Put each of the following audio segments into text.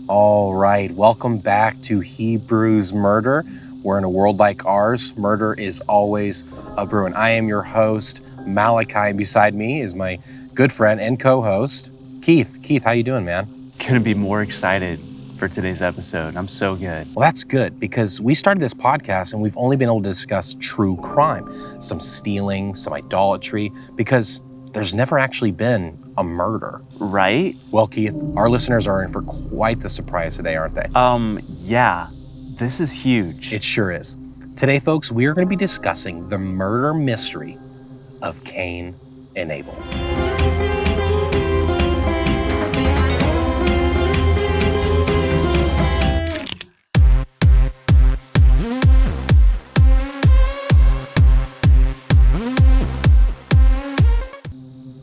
All right, welcome back to Brews Murder. Where in a world like ours, murder is always a brew. And I am your host, Malachi, and beside me is my good friend and co-host, Keith. Keith, how you doing, man? Couldn't be more excited for today's episode. I'm so good. Well, that's good because we started this podcast and we've only been able to discuss true crime, some stealing, some idolatry, because there's never actually been a murder. Right? Well, Keith, our listeners are in for quite the surprise today, aren't they? Yeah. This is huge. It sure is. Today, folks, we are going to be discussing the murder mystery of Cain and Abel.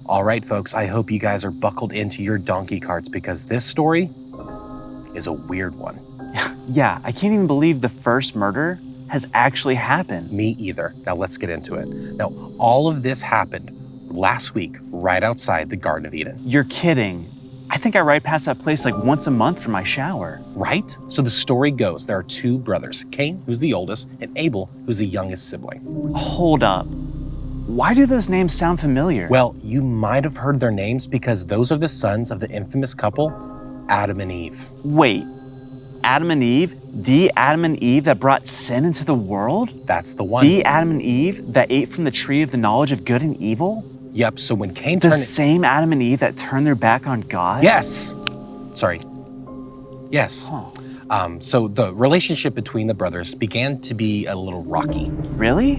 All right, folks, I hope you guys are buckled into your donkey carts because this story is a weird one. Yeah, I can't even believe the first murder has actually happened. Me either. Now let's get into it. Now, all of this happened last week right outside the Garden of Eden. You're kidding. I think I ride past that place like once a month for my shower. Right? So the story goes, there are two brothers, Cain, who's the oldest, and Abel, who's the youngest sibling. Hold up. Why do those names sound familiar? Well, you might have heard their names because those are the sons of the infamous couple, Adam and Eve. Wait, Adam and Eve? The Adam and Eve that brought sin into the world? That's the one. The Adam and Eve that ate from the tree of the knowledge of good and evil? Yep, so when Cain The turned... same Adam and Eve that turned their back on God? Yes! Sorry. Yes. Huh. So the relationship between the brothers began to be a little rocky. Really?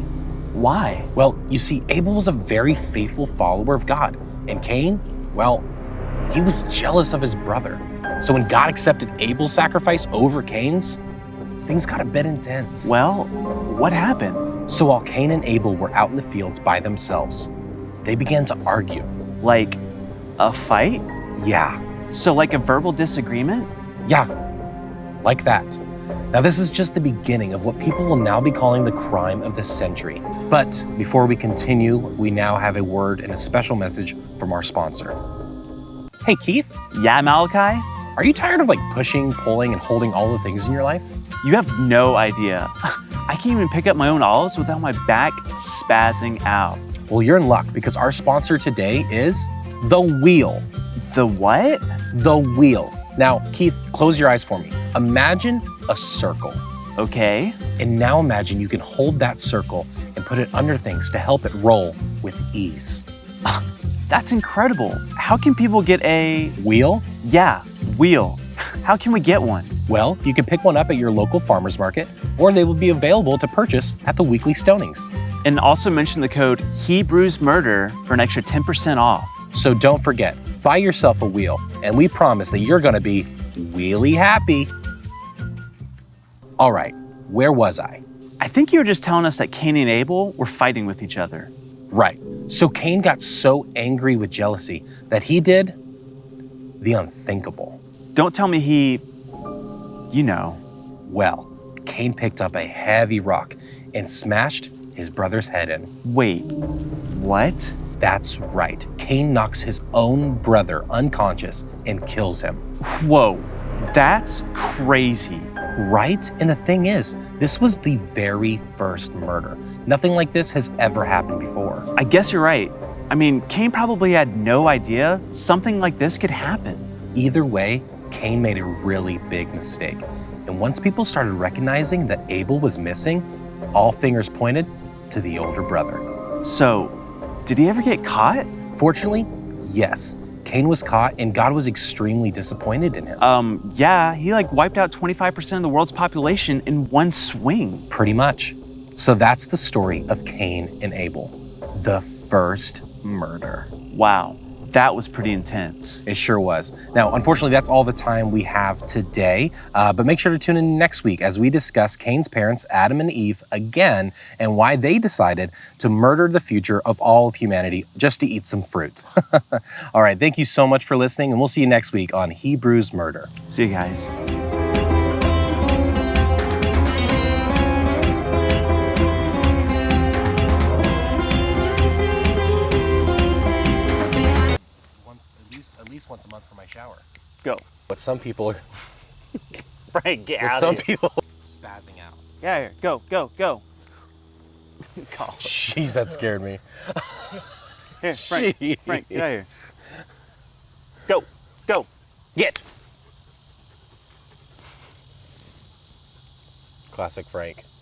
Why? Well, you see, Abel was a very faithful follower of God, and Cain, well, he was jealous of his brother. So when God accepted Abel's sacrifice over Cain's, things got a bit intense. Well, what happened? So while Cain and Abel were out in the fields by themselves, they began to argue. Like a fight? Yeah, So like a verbal disagreement? yeah, like that. Now this is just the beginning of what people will now be calling the crime of the century. But before we continue, we now have a word and a special message from our sponsor. Hey Keith, Yeah, Malachi? are you tired of pushing, pulling, and holding all the things in your life? You have no idea. I can't even pick up my own olives without my back spazzing out. Well, you're in luck because our sponsor today is The Wheel. The what? The Wheel. Now, Keith, close your eyes for me. Imagine a circle. Okay. And now imagine you can hold that circle and put it under things to help it roll with ease. That's incredible. How can people get a... Wheel? Yeah, wheel. How can we get one? Well, you can pick one up at your local farmer's market, or they will be available to purchase at the weekly stonings. And also mention the code HeBrewsMurder for an extra 10% off. So don't forget, buy yourself a wheel, and we promise that you're gonna be wheelie happy. All right, where was I? I think you were just telling us that Cain and Abel were fighting with each other. Right, so Cain got so angry with jealousy that he did the unthinkable. Don't tell me he... you know. Well, Cain picked up a heavy rock and smashed his brother's head in. Wait, what? That's right. Cain knocks his own brother unconscious and kills him. Whoa, that's crazy. Right? And the thing is, this was the very first murder. Nothing like this has ever happened before. I guess you're right. I mean, Cain probably had no idea something like this could happen. Either way, Cain made a really big mistake. And once people started recognizing that Abel was missing, all fingers pointed to the older brother. So, did he ever get caught? Fortunately, yes. Cain was caught and God was extremely disappointed in him. Yeah, he wiped out 25% of the world's population in one swing. Pretty much. So that's the story of Cain and Abel, the first murder. Wow, that was pretty intense. It sure was. Now, unfortunately, that's all the time we have today, but make sure to tune in next week as we discuss Cain's parents, Adam and Eve, again, and why they decided to murder the future of all of humanity just to eat some fruit. All right, thank you so much for listening, and we'll see you next week on Brews Murder. See you guys. At least once a month for my shower. Go. But some people are, Frank, get but out some of here. people spazzing out. Get out of here. Go, go, go. Carl. Jeez, that scared me. Here, Frank, Frank, get out of here. Go, go. Get. Classic Frank.